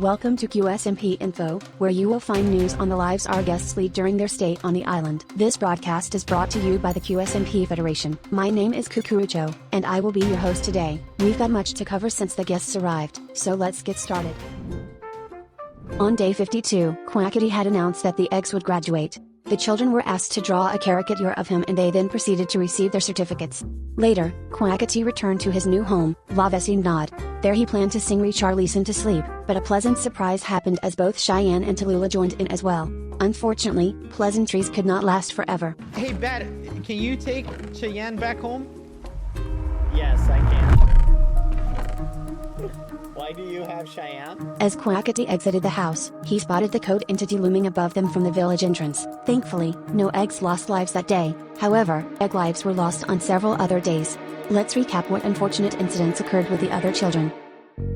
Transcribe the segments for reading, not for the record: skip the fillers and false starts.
Welcome to QSMP Info, where you will find news on the lives our guests lead during their stay on the island. This broadcast is brought to you by the QSMP Federation. My name is Cucurucho, and I will be your host today. We've got much to cover since the guests arrived, so let's get started. On day 52, Quackity had announced that the eggs would graduate. The children were asked to draw a caricature of him and they then proceeded to receive their certificates. Later, Quackity returned to his new home, La Vecindad. There he planned to sing Richarlison to sleep, but a pleasant surprise happened as both Cheyenne and Tallulah joined in as well. Unfortunately, pleasantries could not last forever. Hey, Bat, can you take Cheyenne back home? Yes, I can. Why do you have Cheyenne? As Quackity exited the house, he spotted the code entity looming above them from the village entrance. Thankfully, no eggs lost lives that day. However, egg lives were lost on several other days. Let's recap what unfortunate incidents occurred with the other children.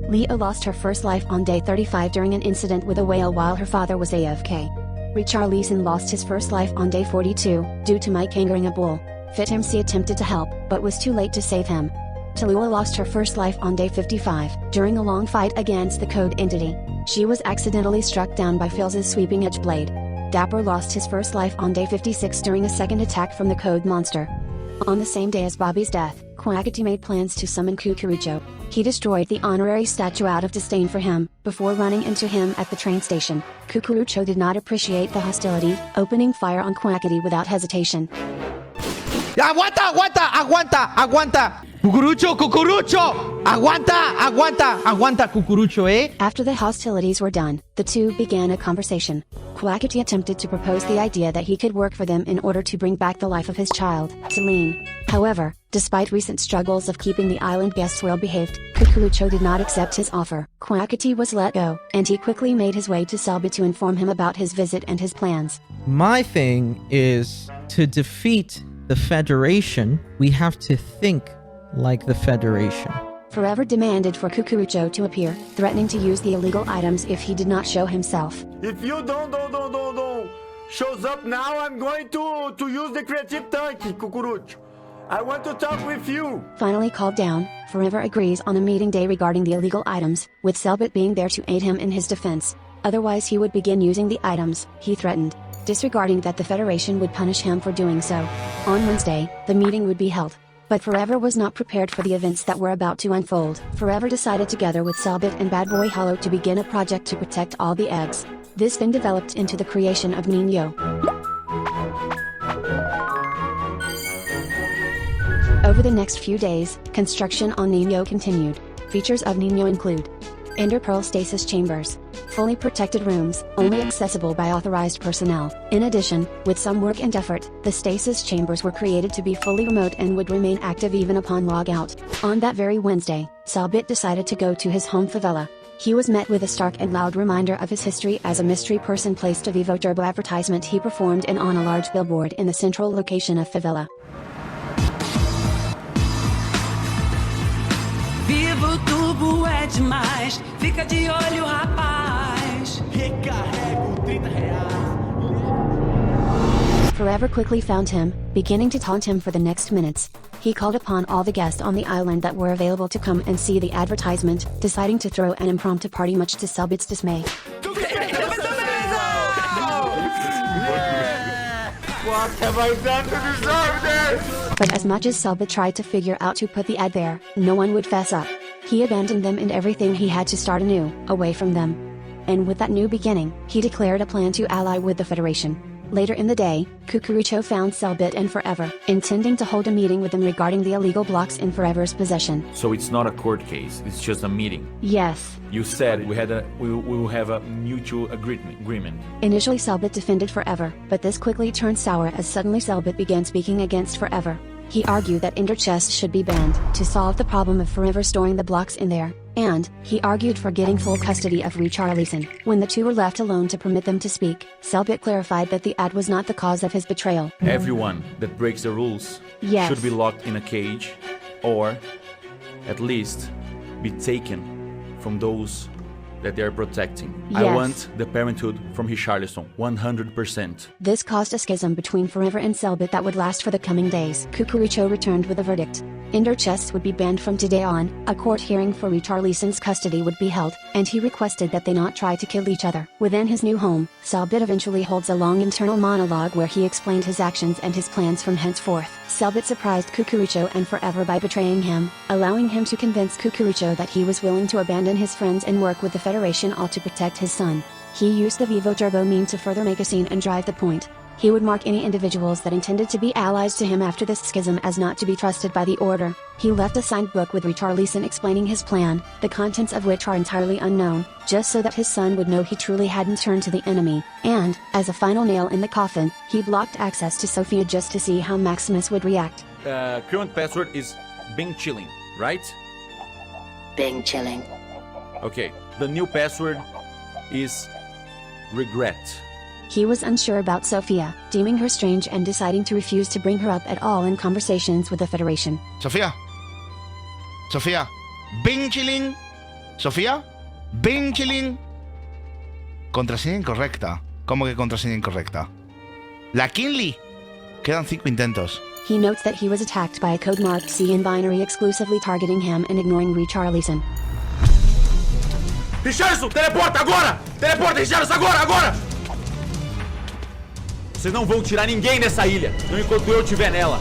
Leah lost her first life on day 35 during an incident with a whale while her father was AFK. Richarlison lost his first life on day 42, due to Mike angering a bull. FitMC attempted to help, but was too late to save him. Tallulah lost her first life on day 55, during a long fight against the code entity. She was accidentally struck down by Phil's sweeping edge blade. Dapper lost his first life on day 56 during a second attack from the code monster. On the same day as Bobby's death, Quackity made plans to summon Cucurucho. He destroyed the honorary statue out of disdain for him, before running into him at the train station. Cucurucho did not appreciate the hostility, opening fire on Quackity without hesitation. ¡Aguanta, aguanta, aguanta, aguanta! ¡Cucurucho, cucurucho! ¡Aguanta, aguanta, aguanta, cucurucho, eh! After the hostilities were done, the two began a conversation. Quackity attempted to propose the idea that he could work for them in order to bring back the life of his child, Celine. However, despite recent struggles of keeping the island guests well behaved, Cucurucho did not accept his offer. Quackity was let go, and he quickly made his way to Selbit to inform him about his visit and his plans. My thing is, to defeat the Federation, we have to think like the Federation. Forever demanded for Cucurucho to appear, threatening to use the illegal items if he did not show himself. If you don't shows up now, I'm going to use the creative tank, Cucurucho. I want to talk with you. Finally called down, Forever agrees on a meeting day regarding the illegal items, with Selbit being there to aid him in his defense. Otherwise he would begin using the items, he threatened, disregarding that the Federation would punish him for doing so. On Wednesday, the meeting would be held. But Forever was not prepared for the events that were about to unfold. Forever decided together with Selbit and Bad Boy Hollow to begin a project to protect all the eggs. This then developed into the creation of Nino. Over the next few days, construction on Nino continued. Features of Nino include Ender Pearl stasis chambers, fully protected rooms, only accessible by authorized personnel. In addition, with some work and effort, the stasis chambers were created to be fully remote and would remain active even upon log out. On that very Wednesday, Selbit decided to go to his home favela. He was met with a stark and loud reminder of his history as a mystery person placed a Vivo Turbo advertisement he performed in on a large billboard in the central location of favela. Vivo tubo é demais, fica de olho rapaz. Recarrego R$30. Forever quickly found him, beginning to taunt him for the next minutes. He called upon all the guests on the island that were available to come and see the advertisement, deciding to throw an impromptu party much to Selbit's dismay. What have I done to deserve this? But as much as Selbit tried to figure out who put the ad there, no one would fess up. He abandoned them and everything he had to start anew, away from them. And with that new beginning, he declared a plan to ally with the Federation. Later in the day, Cucurucho found Selbit and Forever, intending to hold a meeting with them regarding the illegal blocks in Forever's possession. So it's not a court case, it's just a meeting. Yes. You said we will have a mutual agreement. Initially Selbit defended Forever, but this quickly turned sour as suddenly Selbit began speaking against Forever. He argued that Ender chests should be banned to solve the problem of Forever storing the blocks in there, and he argued for getting full custody of Richarlison. When the two were left alone to permit them to speak, Selbit clarified that the ad was not the cause of his betrayal. Everyone that breaks the rules should be locked in a cage, or at least be taken from those that they are protecting. Yes. I want the parenthood from Richarlison, 100%. This caused a schism between Forever and Selbit that would last for the coming days. Cucurucho returned with a verdict. Indoor chess would be banned from today on, a court hearing for Richarlison's custody would be held, and he requested that they not try to kill each other. Within his new home, Selbit eventually holds a long internal monologue where he explained his actions and his plans from henceforth. Selbit surprised Cucurucho and Forever by betraying him, allowing him to convince Cucurucho that he was willing to abandon his friends and work with the Federation all to protect his son. He used the Vivo Turbo meme to further make a scene and drive the point. He would mark any individuals that intended to be allies to him after this schism as not to be trusted by the Order. He left a signed book with Richarlison explaining his plan, the contents of which are entirely unknown, just so that his son would know he truly hadn't turned to the enemy, and, as a final nail in the coffin, he blocked access to Sophia just to see how Maximus would react. Current password is Bing Chilling, right? Bing chilling. Okay, the new password is regret. He was unsure about Sophia, deeming her strange and deciding to refuse to bring her up at all in conversations with the Federation. Sofía. Sofía. Bing chilling. Sofía. Bing chilling. Contraseña incorrecta. ¿Cómo que contraseña incorrecta? La Kinley. Quedan 5 intentos. He notes that he was attacked by a code marked C in binary exclusively targeting him and ignoring Richarlison. Richarlison, teleporta agora! Teleporta, Richarlison, agora! Vocês não vão tirar ninguém dessa ilha, não enquanto eu estiver nela.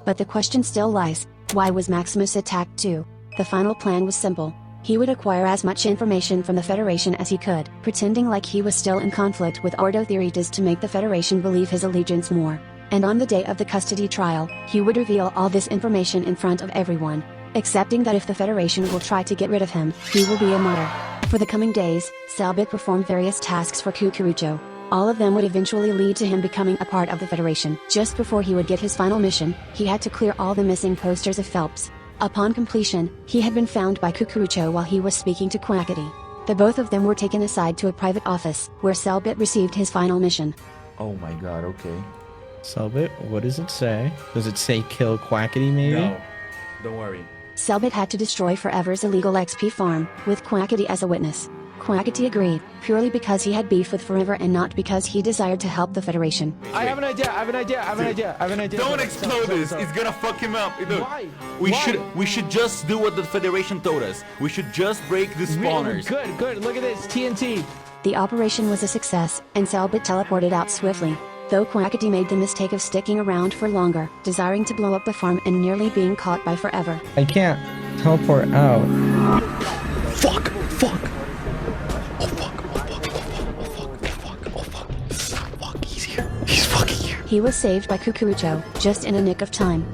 But the question still lies, why was Maximus attacked too? The final plan was simple. He would acquire as much information from the Federation as he could, pretending like he was still in conflict with Ordo Theoritas to make the Federation believe his allegiance more. And on the day of the custody trial, he would reveal all this information in front of everyone, accepting that if the Federation will try to get rid of him, he will be a martyr. For the coming days, Selbit performed various tasks for Cucurucho. All of them would eventually lead to him becoming a part of the Federation. Just before he would get his final mission, he had to clear all the missing posters of Phelps. Upon completion, he had been found by Cucurucho while he was speaking to Quackity. The both of them were taken aside to a private office, where Selbit received his final mission. Oh my god, okay. Selbit, what does it say? Does it say kill Quackity maybe? No, don't worry. Selbit had to destroy Forever's illegal XP farm, with Quackity as a witness. Quackity agreed, purely because he had beef with Forever and not because he desired to help the Federation. I have an idea. Don't explode this. It's gonna fuck him up. Look, Why? We should just do what the Federation told us. We should just break the spawners. Good. Look at this, TNT. The operation was a success, and Selbit teleported out swiftly. Though Quackity made the mistake of sticking around for longer, desiring to blow up the farm and nearly being caught by Forever. I can't teleport out. Fuck. He's here. He's fucking here. He was saved by Cucurucho, just in a nick of time.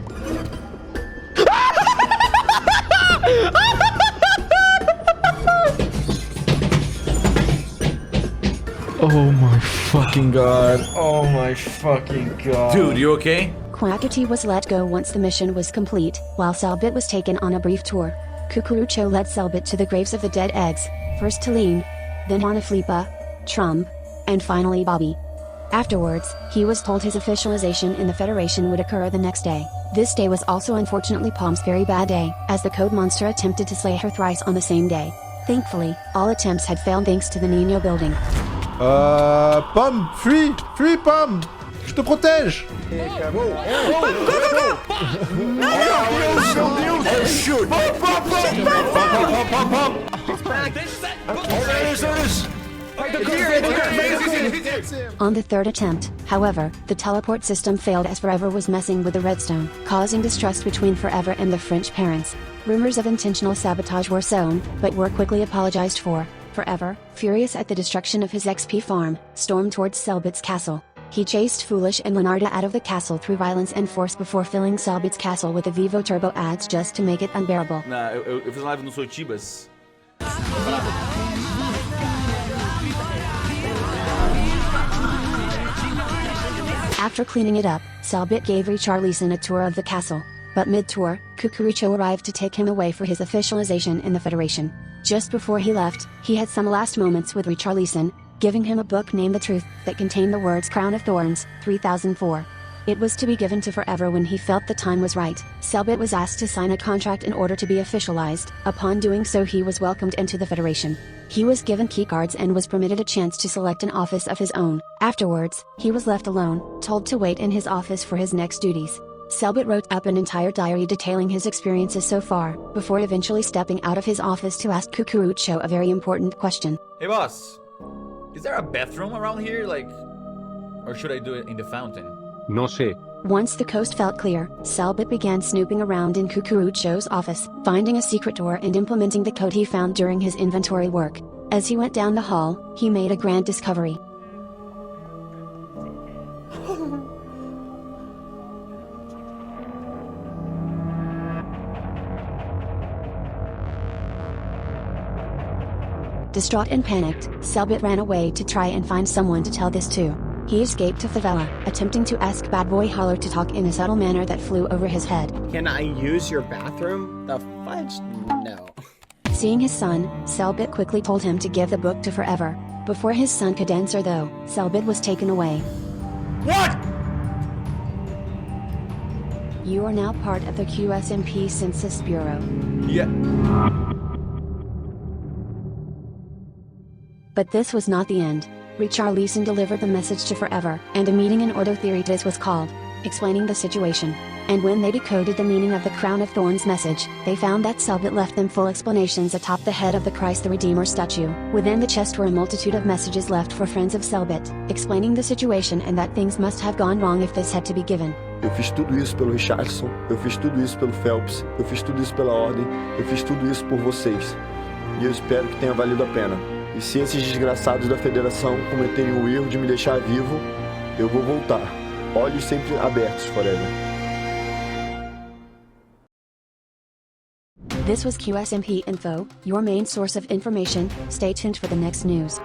Oh my fucking god. Oh my fucking god. Dude, you okay? Quackity was let go once the mission was complete, while Selbit was taken on a brief tour. Cucurucho led Selbit to the graves of the dead eggs, first Talene, then Anaflipa, Trump, and finally Bobby. Afterwards, he was told his officialization in the Federation would occur the next day. This day was also unfortunately Palm's very bad day, as the Code Monster attempted to slay her thrice on the same day. Thankfully, all attempts had failed thanks to the Nino building. Pomme, fuis, Pomme, je te protège. On the third attempt, however, the teleport system failed as Forever was messing with the redstone, causing distrust between Forever and the French parents. Rumors of intentional sabotage were sown, but were quickly apologized for. Forever, furious at the destruction of his XP farm, stormed towards Selbit's castle. He chased Foolish and Leonardo out of the castle through violence and force before filling Selbit's castle with the Vivo Turbo ads just to make it unbearable. Eu fiz live no Soitibas. After cleaning it up, Selbit gave Richarlison a tour of the castle. But mid-tour, Cucurucho arrived to take him away for his officialization in the Federation. Just before he left, he had some last moments with Richarlison, giving him a book named The Truth, that contained the words Crown of Thorns, 3004. It was to be given to Forever when he felt the time was right. Selbit was asked to sign a contract in order to be officialized. Upon doing so, he was welcomed into the Federation. He was given keycards and was permitted a chance to select an office of his own. Afterwards, he was left alone, told to wait in his office for his next duties. Selbit wrote up an entire diary detailing his experiences so far, before eventually stepping out of his office to ask Cucurucho a very important question. Hey boss, is there a bathroom around here, like, or should I do it in the fountain? No sé. Once the coast felt clear, Selbit began snooping around in Cucurucho's office, finding a secret door and implementing the code he found during his inventory work. As he went down the hall, he made a grand discovery. Distraught and panicked, Selbit ran away to try and find someone to tell this to. He escaped to favela, attempting to ask Bad Boy Holler to talk in a subtle manner that flew over his head. Can I use your bathroom? The fudge? No. Seeing his son, Selbit quickly told him to give the book to Forever. Before his son could answer though, Selbit was taken away. What? You are now part of the QSMP Census Bureau. Yeah. But this was not the end. Richarlison delivered the message to Forever, and a meeting in Ordotheritas was called, explaining the situation. And when they decoded the meaning of the Crown of Thorns message, they found that Selbit left them full explanations atop the head of the Christ the Redeemer statue. Within the chest were a multitude of messages left for friends of Selbit, explaining the situation and that things must have gone wrong if this had to be given. Eu fiz tudo isso pelo Richardson, eu fiz tudo isso pelo Phelps, eu fiz tudo isso pela Ordem, eu fiz tudo isso por vocês. E eu espero que tenha valido a pena. E se esses desgraçados da Federação cometerem o erro de me deixar vivo, eu vou voltar. Olhos sempre abertos, Forever. This was QSMP Info, your main source of information. Stay tuned for the next news.